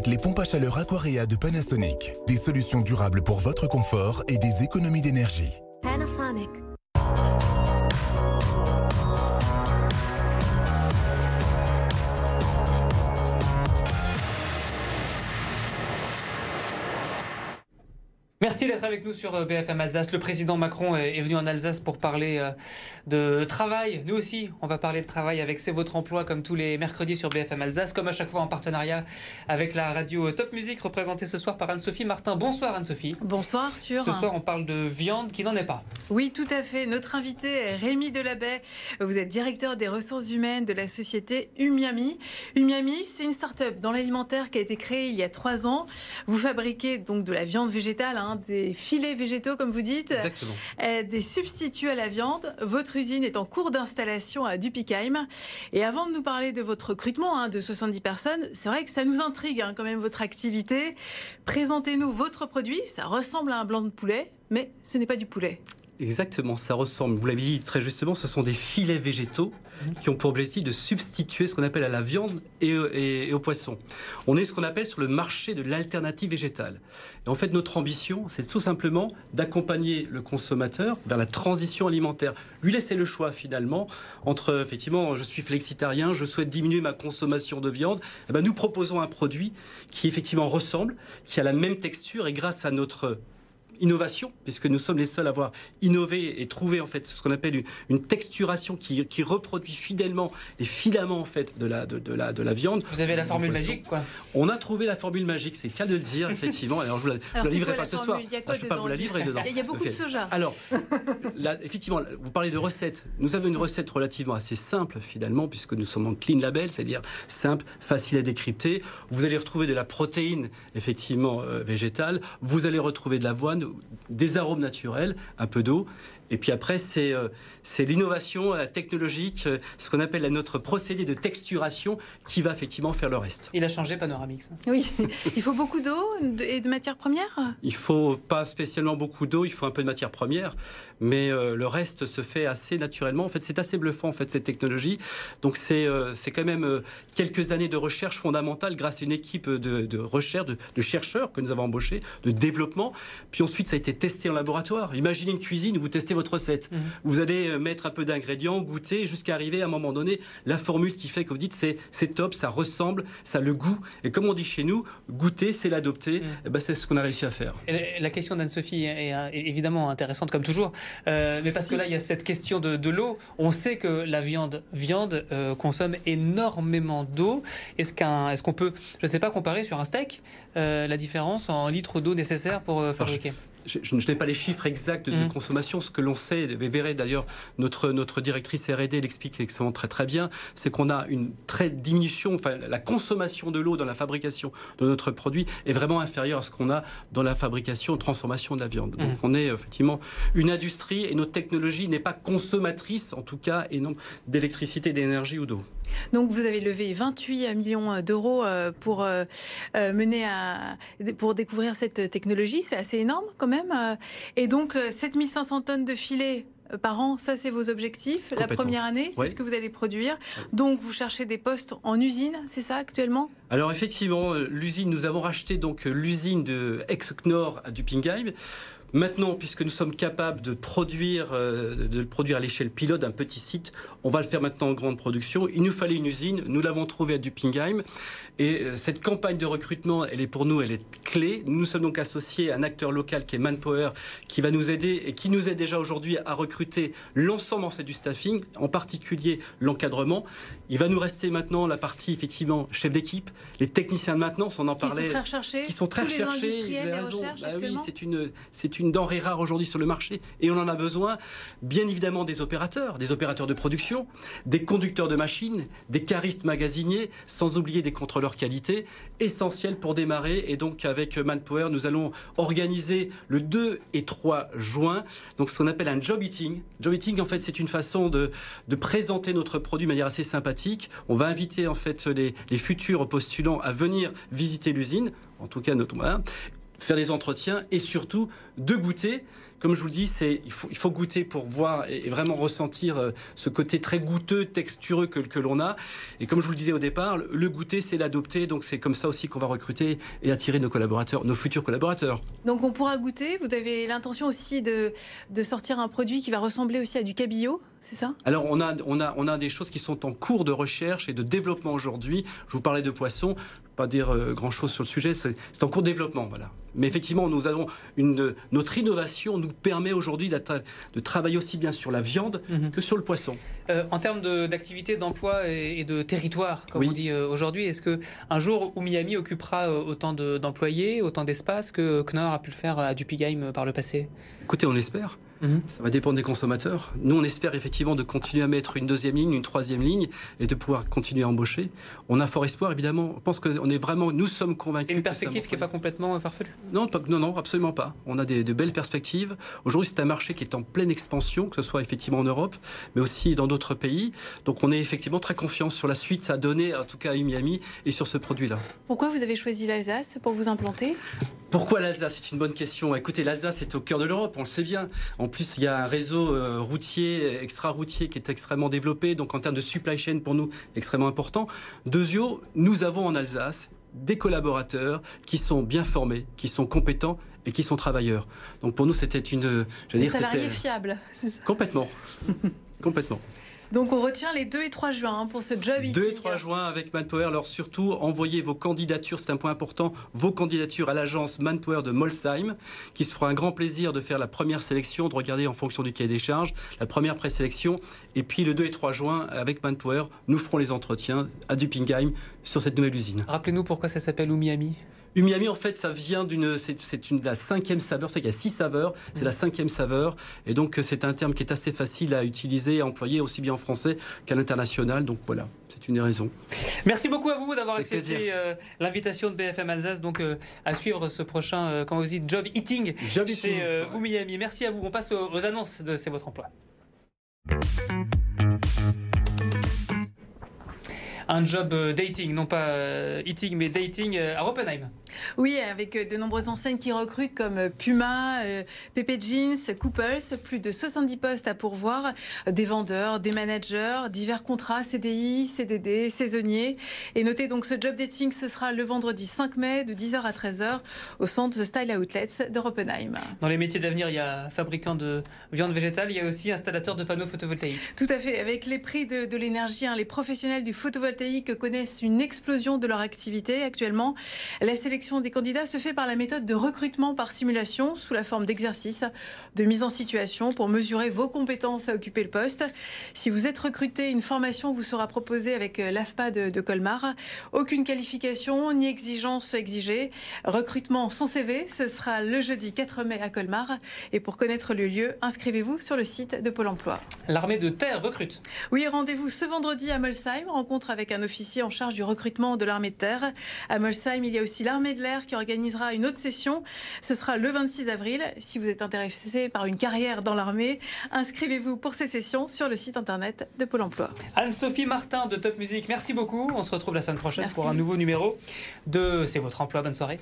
avec les pompes à chaleur Aquarea de Panasonic. Des solutions durables pour votre confort et des économies d'énergie. Panasonic. Merci d'être avec nous sur BFM Alsace. Le président Macron est venu en Alsace pour parler de travail. Nous aussi, on va parler de travail avec C'est votre emploi comme tous les mercredis sur BFM Alsace, comme à chaque fois en partenariat avec la radio Top Music, représentée ce soir par Anne-Sophie Martin. Bonsoir Anne-Sophie. Bonsoir Arthur. Ce soir, on parle de viande qui n'en est pas. Oui, tout à fait. Notre invité est Rémi Delabay. Vous êtes directeur des ressources humaines de la société Umiami. Umiami, c'est une start-up dans l'alimentaire qui a été créée il y a 3 ans. Vous fabriquez donc de la viande végétale, des filets végétaux comme vous dites. Exactement. Des substituts à la viande. Votre usine est en cours d'installation à Dupikheim. Et avant de nous parler de votre recrutement de 70 personnes, c'est vrai que ça nous intrigue quand même votre activité. Présentez-nous votre produit. Ça ressemble à un blanc de poulet, mais ce n'est pas du poulet. Exactement, ça ressemble, vous l'avez dit très justement, ce sont des filets végétaux qui ont pour objectif de substituer ce qu'on appelle à la viande et au poisson. On est ce qu'on appelle sur le marché de l'alternative végétale. Et en fait, notre ambition, c'est tout simplement d'accompagner le consommateur vers la transition alimentaire. Lui laisser le choix finalement entre, effectivement, je suis flexitarien, je souhaite diminuer ma consommation de viande. Eh bien, nous proposons un produit qui effectivement ressemble, qui a la même texture et grâce à notre innovation, puisque nous sommes les seuls à avoir innové et trouvé en fait ce qu'on appelle une texturation qui reproduit fidèlement les filaments en fait de la viande. Vous avez la formule magique, quoi. On a trouvé la formule magique, c'est le cas de le dire effectivement. Alors je vous la livrerai pas ce soir. Je ne vais pas vous la livrer dedans. Il y a beaucoup de soja. Alors là, effectivement, vous parlez de recettes. Nous avons une recette relativement assez simple finalement, puisque nous sommes en clean label, c'est-à-dire simple, facile à décrypter. Vous allez retrouver de la protéine effectivement végétale. Vous allez retrouver de l'avoine, des arômes naturels, un peu d'eau. Et puis après, c'est l'innovation technologique, ce qu'on appelle notre procédé de texturation qui va effectivement faire le reste. Il a changé Panoramix. Oui, il faut beaucoup d'eau et de matières premières. Il ne faut pas spécialement beaucoup d'eau, il faut un peu de matières premières, mais le reste se fait assez naturellement. En fait, c'est assez bluffant, en fait, cette technologie. Donc c'est quand même quelques années de recherche fondamentale grâce à une équipe de recherche, de chercheurs que nous avons embauchés, de développement. Puis ensuite, ça a été testé en laboratoire. Imaginez une cuisine où vous testez votre recette. Vous allez mettre un peu d'ingrédients, goûter, jusqu'à arriver à un moment donné, la formule qui fait que vous dites c'est top, ça ressemble, ça a le goût. Et comme on dit chez nous, goûter, c'est l'adopter. Et ben, c'est ce qu'on a réussi à faire. Et la question d'Anne-Sophie est évidemment intéressante comme toujours. Mais parce que là, il y a cette question de l'eau. On sait que la viande consomme énormément d'eau. Est-ce qu'on peut, je ne sais pas, comparer sur un steak la différence en litres d'eau nécessaires pour fabriquer? Je n'ai pas les chiffres exacts de consommation. Ce que l'on sait, et verrez d'ailleurs, notre directrice R&D l'explique extrêmement très bien, c'est qu'on a une diminution, enfin la consommation de l'eau dans la fabrication de notre produit est vraiment inférieure à ce qu'on a dans la fabrication et transformation de la viande. Donc on est effectivement une industrie et notre technologie n'est pas consommatrice, en tout cas, et non d'électricité, d'énergie ou d'eau. Donc vous avez levé 28 millions d'euros pour découvrir cette technologie. C'est assez énorme quand même. Et donc 7500 tonnes de filets par an, ça c'est vos objectifs. La première année, c'est ce que vous allez produire. Donc vous cherchez des postes en usine, c'est ça actuellement? Alors effectivement, l'usine, nous avons racheté donc l'usine de Ex-Knorr à Dupikheim. Maintenant, puisque nous sommes capables de produire à l'échelle pilote d'un petit site, on va le faire maintenant en grande production. Il nous fallait une usine, nous l'avons trouvée à Dupikheim. Et cette campagne de recrutement, elle est clé. Nous nous sommes donc associés à un acteur local qui est Manpower, qui va nous aider et qui nous aide déjà aujourd'hui à recruter l'ensemble en fait du staffing, en particulier l'encadrement. Il va nous rester maintenant la partie effectivement chef d'équipe, les techniciens de maintenance, on en parlait. Qui sont très recherchés. Vous avez raison. Oui, c'est une denrée rare aujourd'hui sur le marché et on en a besoin. Bien évidemment des opérateurs de production, des conducteurs de machines, des caristes magasiniers, sans oublier des contrôleurs qualité, essentiels pour démarrer. Et donc avec Manpower, nous allons organiser le 2 et 3 juin, donc ce qu'on appelle un job eating. Job eating, en fait, c'est une façon de présenter notre produit de manière assez sympathique. On va inviter en fait les futurs postulants à venir visiter l'usine, en tout cas notre faire des entretiens et surtout de goûter. Comme je vous le dis, il faut goûter pour voir et vraiment ressentir ce côté très goûteux, textureux que l'on a. Et comme je vous le disais au départ, le goûter, c'est l'adopter. Donc c'est comme ça aussi qu'on va recruter et attirer nos collaborateurs, nos futurs collaborateurs. Donc on pourra goûter. Vous avez l'intention aussi de sortir un produit qui va ressembler aussi à du cabillaud, c'est ça? Alors on a des choses qui sont en cours de recherche et de développement aujourd'hui. Je vous parlais de poissons. Je ne vais pas dire grand-chose sur le sujet. C'est en cours de développement, voilà. Mais effectivement, nous avons notre innovation nous permet aujourd'hui de travailler aussi bien sur la viande que sur le poisson. En termes d'activité, d'emploi et de territoire, comme on dit aujourd'hui, est-ce qu'un jour Umiyami occupera autant d'employés, autant d'espace que Knorr a pu le faire à Dupigheim par le passé? Écoutez, on l'espère. Ça va dépendre des consommateurs. Nous, on espère effectivement de continuer à mettre une deuxième ligne, une troisième ligne et de pouvoir continuer à embaucher. On a fort espoir, évidemment. Je pense que nous sommes convaincus. C'est une perspective qui n'est pas complètement farfelue? Non, absolument pas. On a de belles perspectives. Aujourd'hui, c'est un marché qui est en pleine expansion, que ce soit effectivement en Europe, mais aussi dans d'autres pays. Donc, on est effectivement très confiant sur la suite à donner, en tout cas à Umiyami, et sur ce produit-là. Pourquoi vous avez choisi l'Alsace pour vous implanter? Pourquoi l'Alsace? C'est une bonne question. Écoutez, l'Alsace est au cœur de l'Europe, on le sait bien. En plus, il y a un réseau routier, extra-routier qui est extrêmement développé. Donc, en termes de supply chain, pour nous, extrêmement important. Deuxièmement, nous avons en Alsace des collaborateurs qui sont bien formés, qui sont compétents et qui sont travailleurs. Donc, pour nous, c'était des salariés fiables, c'est ça? Complètement. Complètement. Donc on retient les 2 et 3 juin pour ce job eating. 2 et 3 juin avec Manpower. Alors surtout, envoyez vos candidatures, c'est un point important, vos candidatures à l'agence Manpower de Molsheim, qui se fera un grand plaisir de faire la première sélection, de regarder en fonction du cahier des charges, la première présélection. Et puis le 2 et 3 juin, avec Manpower, nous ferons les entretiens à Dupigheim sur cette nouvelle usine. Rappelez-nous pourquoi ça s'appelle Umiyami. Umiyami, en fait, ça vient de la 5e saveur. C'est qu'il y a 6 saveurs, c'est la 5e saveur. Et donc, c'est un terme qui est assez facile à utiliser, à employer, aussi bien en français qu'à l'international. Donc voilà, c'est une des raisons. Merci beaucoup à vous d'avoir accepté l'invitation de BFM Alsace, donc à suivre ce prochain, comment vous dites, job eating chez Umiyami. Merci à vous. On passe aux annonces de C'est votre emploi. Un job dating, non pas eating, mais dating à Oppenheim. Oui, avec de nombreuses enseignes qui recrutent comme Puma, Pepe Jeans, Couples, plus de 70 postes à pourvoir, des vendeurs, des managers, divers contrats, CDI, CDD, saisonniers. Et notez donc ce job dating, ce sera le vendredi 5 mai de 10h à 13h au centre The Style Outlets de Oppenheim. Dans les métiers d'avenir, il y a fabricant de viande végétale, il y a aussi installateur de panneaux photovoltaïques. Tout à fait, avec les prix de l'énergie, les professionnels du photovoltaïque connaissent une explosion de leur activité actuellement. La sélection des candidats se fait par la méthode de recrutement par simulation sous la forme d'exercices de mise en situation pour mesurer vos compétences à occuper le poste. Si vous êtes recruté, une formation vous sera proposée avec l'AFPA de Colmar. Aucune qualification ni exigence exigée. Recrutement sans CV, ce sera le jeudi 4 mai à Colmar. Et pour connaître le lieu, inscrivez-vous sur le site de Pôle emploi. L'armée de terre recrute. Oui, rendez-vous ce vendredi à Molsheim. Rencontre avec un officier en charge du recrutement de l'armée de terre. À Molsheim, il y a aussi l'armée de l'air qui organisera une autre session. Ce sera le 26 avril. Si vous êtes intéressé par une carrière dans l'armée, inscrivez-vous pour ces sessions sur le site internet de Pôle emploi. Anne-Sophie Martin de Top Music, merci beaucoup. On se retrouve la semaine prochaine pour un nouveau numéro de C'est votre emploi. Bonne soirée.